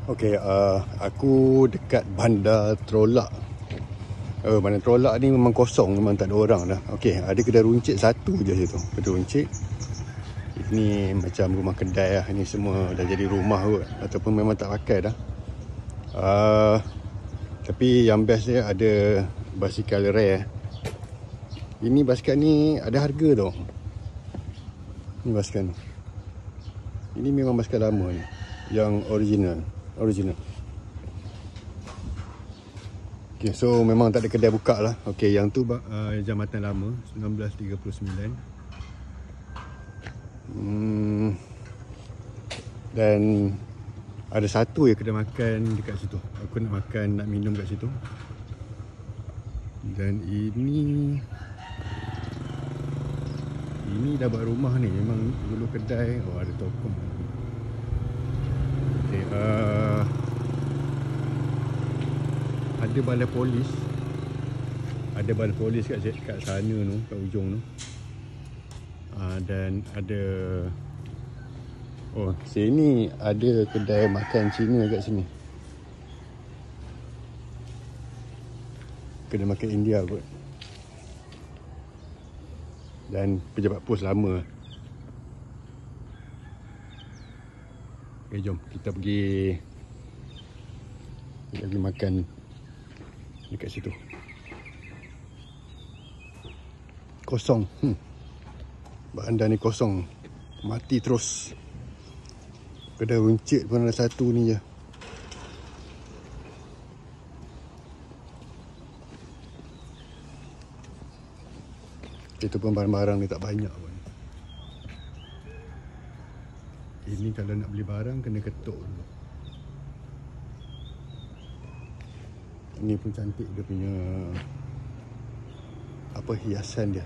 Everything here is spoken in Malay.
Okey, aku dekat Bandar Trolak. Bandar Trolak ni memang kosong, memang tak ada orang dah. Okey, ada kedai runcit satu je situ. Kedai runcit. Ini macam rumah kedai lah. Ini semua dah jadi rumah kot. Ataupun memang tak pakai dah. Tapi yang best dia ada basikal rare. Ini basikal ni ada harga tau. Ini basikal ni. Ini memang basikal lama ni. Yang original. Okay, so memang tak ada kedai buka lah. Okay, yang tu jambatan lama 1939. Dan ada satu je kedai makan dekat situ. Aku nak makan, nak minum kat situ. Dan ini dah buat rumah ni. Memang dulu kedai. Oh, ada toko. Okay, ada balai polis. Ada balai polis kat sana tu, kat ujung tu. Dan ada sini ada kedai makan Cina kat sini. Kedai makan India kot. Dan pejabat pos lama. Okay, jom kita pergi makan dekat situ. Kosong. Bandar ni kosong. Mati terus. Kedai runcit pun ada satu ni je. Itu pun barang-barang ni tak banyak pun. Ini kalau nak beli barang kena ketuk dulu. Ini pun cantik dia punya hiasan dia.